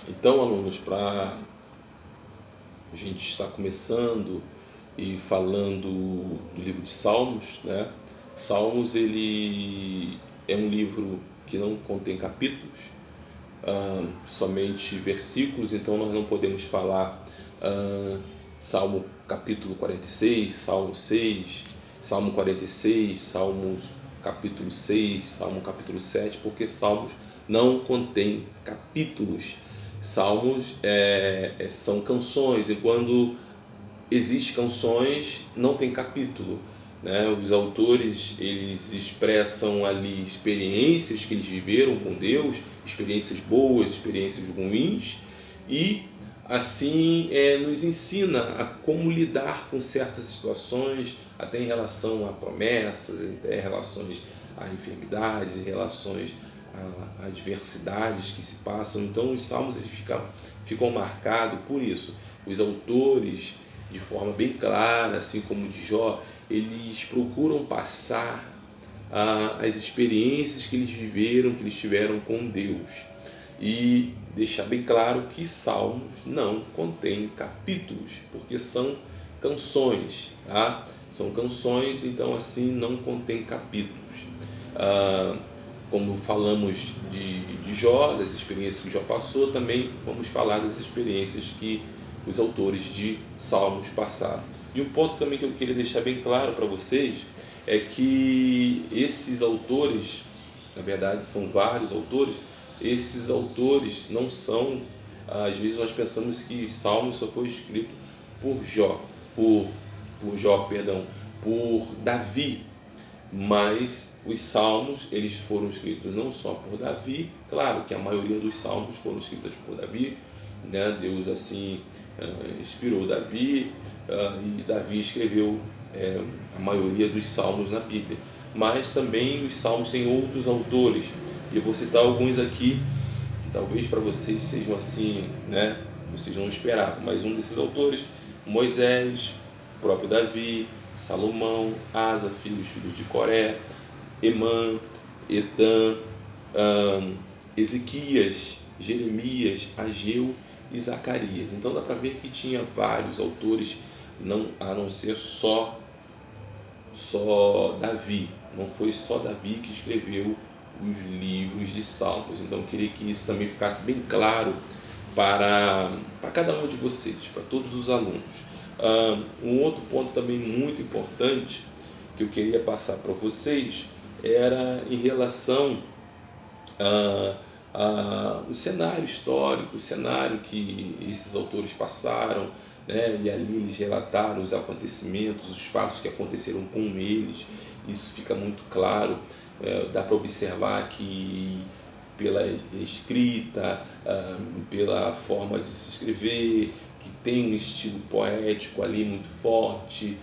Então, alunos, para a gente estar começando e falando do livro de Salmos, né? Salmos, ele é um livro que não contém capítulos, somente versículos, então nós não podemos falar Salmo capítulo 46, Salmo 6, Salmo 46, Salmos capítulo 6, Salmo capítulo 7, porque Salmos não contém capítulos. Salmos são canções, e quando existem canções, não tem capítulo, né? Os autores, eles expressam ali experiências que eles viveram com Deus, experiências boas, experiências ruins, e assim nos ensina a como lidar com certas situações, até em relação a promessas, até em relações a enfermidades, em relações a adversidades que se passam. Então os salmos eles ficam marcados por isso. Os autores, de forma bem clara, assim como o de Jó, eles procuram passar as experiências que eles viveram, que eles tiveram com Deus, e deixar bem claro que Salmos não contém capítulos, porque são canções, tá? São canções, então assim não contém capítulos. Como falamos de Jó, das experiências que Jó passou, também vamos falar das experiências que os autores de Salmos passaram. E um ponto também que eu queria deixar bem claro para vocês é que esses autores, na verdade são vários autores, esses autores não são, às vezes nós pensamos que Salmos só foi escrito por Jó, por Davi, mas os salmos eles foram escritos não só por Davi, claro que a maioria dos salmos foram escritos por Davi, né? Deus assim inspirou Davi, e Davi escreveu a maioria dos salmos na Bíblia, mas também os salmos têm outros autores, e eu vou citar alguns aqui que talvez para vocês sejam assim, né? Vocês não esperavam, mas um desses autores, Moisés, o próprio Davi, Salomão, Asa, filhos de Coré, Emã, Etã, Ezequias, Jeremias, Ageu e Zacarias. Então dá para ver que tinha vários autores, a não ser só Davi. Não foi só Davi que escreveu os livros de Salmos. Então eu queria que isso também ficasse bem claro para cada um de vocês, para todos os alunos. Um outro ponto também muito importante que eu queria passar para vocês era em relação o cenário histórico, o cenário que esses autores passaram, né? E ali eles relataram os acontecimentos, os fatos que aconteceram com eles. Isso fica muito claro, dá para observar que pela escrita, pela forma de se escrever, que tem um estilo poético ali muito forte,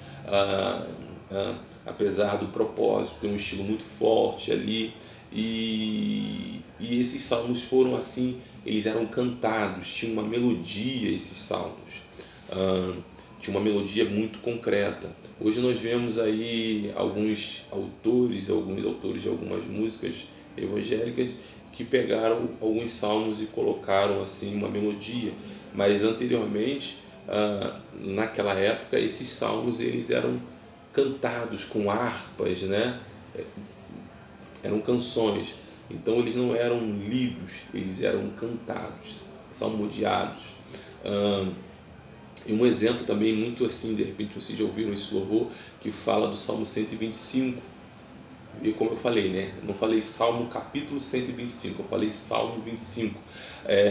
apesar do propósito, tem um estilo muito forte ali. E esses salmos foram assim, eles eram cantados, tinha uma melodia esses salmos, tinha uma melodia muito concreta. Hoje nós vemos aí alguns autores de algumas músicas evangélicas que pegaram alguns salmos e colocaram assim uma melodia, mas anteriormente, naquela época, esses salmos eles eram cantados com harpas, né? Eram canções, então eles não eram lidos, eles eram cantados, salmodiados. E um exemplo também muito assim, de repente vocês já ouviram esse louvor, que fala do Salmo 125, e como eu falei, né? Não falei Salmo capítulo 125, eu falei Salmo 25,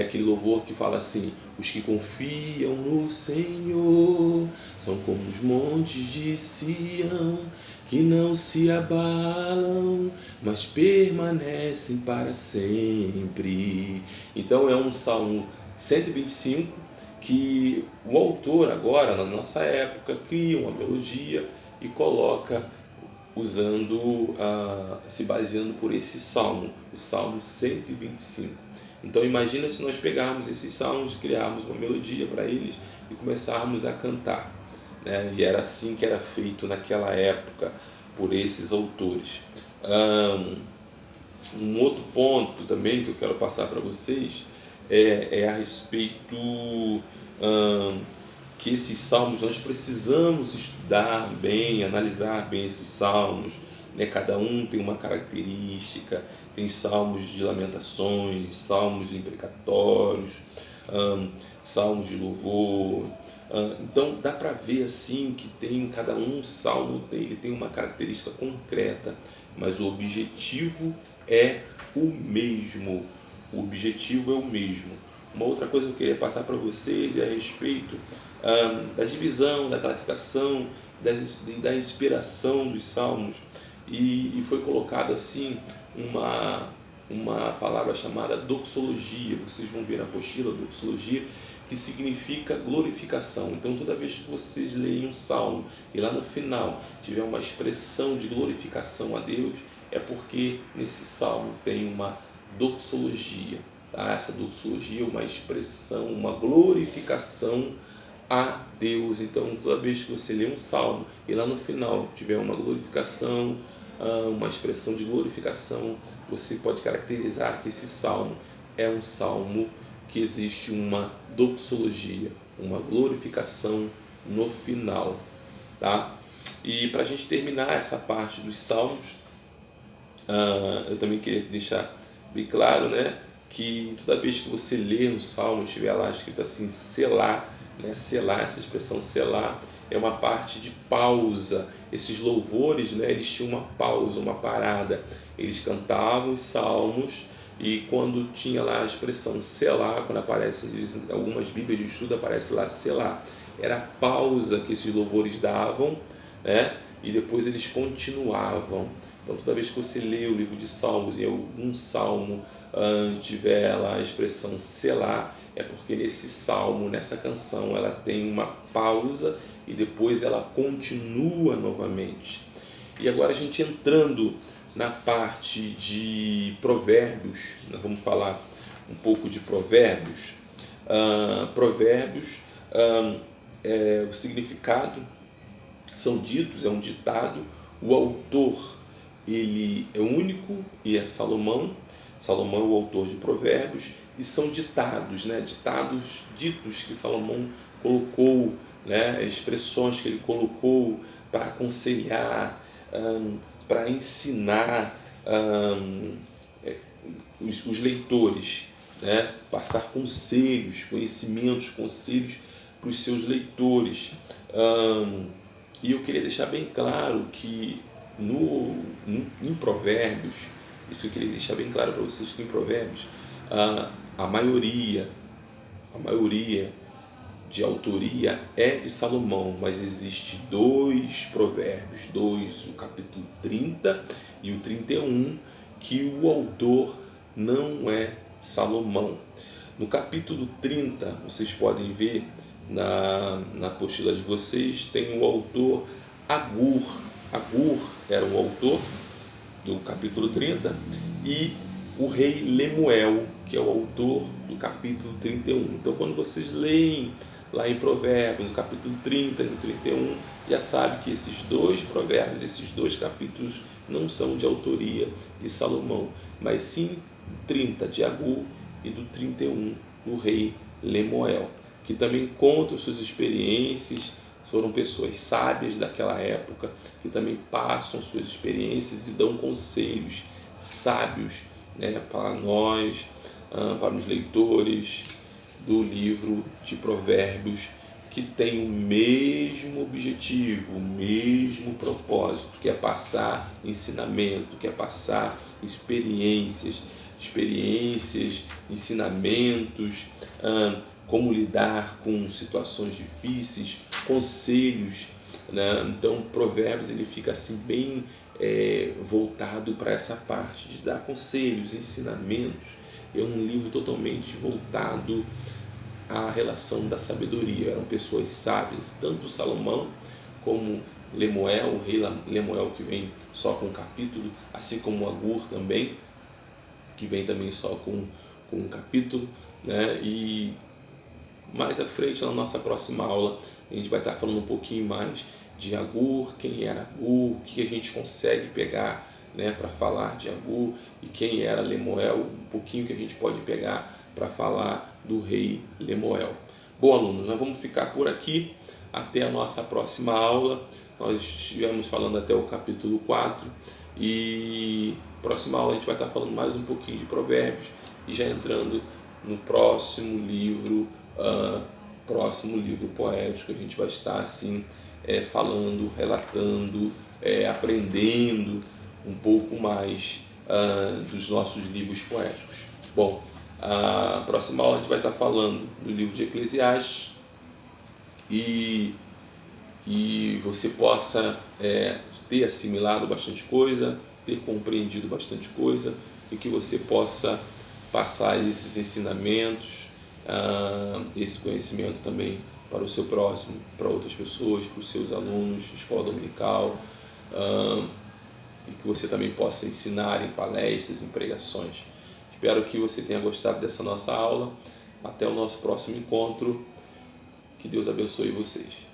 aquele louvor que fala assim: os que confiam no Senhor são como os montes de Sião, que não se abalam, mas permanecem para sempre. Então é um Salmo 125 que o autor agora, na nossa época, cria uma melodia e coloca se baseando por esse salmo, o Salmo 125. Então imagina se nós pegarmos esses salmos, criarmos uma melodia para eles e começarmos a cantar, né? E era assim que era feito naquela época por esses autores. Um outro ponto também que eu quero passar para vocês é a respeito que esses salmos nós precisamos estudar bem, analisar bem esses salmos, né? Cada um tem uma característica, tem salmos de lamentações, salmos imprecatórios, salmos de louvor. Então dá para ver assim que tem cada um salmo ele tem uma característica concreta, mas o objetivo é o mesmo. O objetivo é o mesmo. Uma outra coisa que eu queria passar para vocês é a respeito da divisão, da classificação, da inspiração dos salmos. E foi colocado assim uma palavra chamada doxologia. Vocês vão ver na apostila, doxologia, que significa glorificação. Então toda vez que vocês leem um salmo e lá no final tiver uma expressão de glorificação a Deus, é porque nesse salmo tem uma doxologia. Tá? Essa doxologia é uma expressão, uma glorificação a Deus. Então toda vez que você lê um salmo e lá no final tiver uma glorificação, uma expressão de glorificação, você pode caracterizar que esse salmo é um salmo que existe uma doxologia, uma glorificação no final, tá? E para a gente terminar essa parte dos salmos, eu também queria deixar bem claro, né, que toda vez que você lê um salmo, estiver lá escrito assim, selar, né, selar, essa expressão selar, é uma parte de pausa. Esses louvores, né, eles tinham uma pausa, uma parada. Eles cantavam os salmos e quando tinha lá a expressão selar, quando aparece, em algumas bíblias de estudo aparece lá selar, era a pausa que esses louvores davam, né, e depois eles continuavam. Então toda vez que você lê o livro de Salmos e algum salmo tiver lá a expressão selar, é porque nesse salmo, nessa canção, ela tem uma pausa e depois ela continua novamente. E agora a gente entrando na parte de provérbios, nós vamos falar um pouco de provérbios. Provérbios, o significado são ditos, é um ditado. O autor ele é único e é Salomão. Salomão é o autor de provérbios e são ditados, né? Ditos que Salomão colocou, né? Expressões que ele colocou para aconselhar, para ensinar os leitores, né? Passar conselhos, conhecimentos, conselhos para os seus leitores. E eu queria deixar bem claro que em Provérbios, isso eu queria deixar bem claro para vocês, que em Provérbios a maioria de autoria é de Salomão, mas existe dois provérbios, o capítulo 30 e o 31, que o autor não é Salomão. No capítulo 30, vocês podem ver na apostila de vocês, tem o autor Agur. Agur era o autor do capítulo 30 e o rei Lemuel, que é o autor do capítulo 31. Então quando vocês leem lá em Provérbios, no capítulo 30 e no 31, já sabe que esses dois provérbios, esses dois capítulos não são de autoria de Salomão, mas sim 30 de Agur e do 31 do rei Lemuel, que também contam suas experiências. Foram pessoas sábias daquela época que também passam suas experiências e dão conselhos sábios, né, para nós, para os leitores do livro de Provérbios, que tem o mesmo objetivo, o mesmo propósito, que é passar ensinamento, que é passar experiências, ensinamentos, como lidar com situações difíceis, conselhos, né? Então Provérbios ele fica assim bem voltado para essa parte de dar conselhos, ensinamentos. É um livro totalmente voltado à relação da sabedoria. Eram pessoas sábias, tanto Salomão como Lemuel, o rei Lemuel, que vem só com um capítulo, assim como Agur também, que vem também só com um capítulo, né? E mais à frente, na nossa próxima aula, a gente vai estar falando um pouquinho mais de Agur, quem era Agur, o que a gente consegue pegar, né, para falar de Agur, e quem era Lemuel, um pouquinho que a gente pode pegar para falar do rei Lemuel. Bom, alunos, nós vamos ficar por aqui até a nossa próxima aula. Nós estivemos falando até o capítulo 4 e próxima aula a gente vai estar falando mais um pouquinho de Provérbios e já entrando no próximo livro poético. A gente vai estar assim falando, relatando, aprendendo um pouco mais dos nossos livros poéticos. Bom, a próxima aula a gente vai estar falando do livro de Eclesiastes e você possa ter assimilado bastante coisa, ter compreendido bastante coisa e que você possa passar esses ensinamentos, esse conhecimento também para o seu próximo, para outras pessoas, para os seus alunos, escola dominical, e que você também possa ensinar em palestras, em pregações. Espero que você tenha gostado dessa nossa aula. Até o nosso próximo encontro. Que Deus abençoe vocês.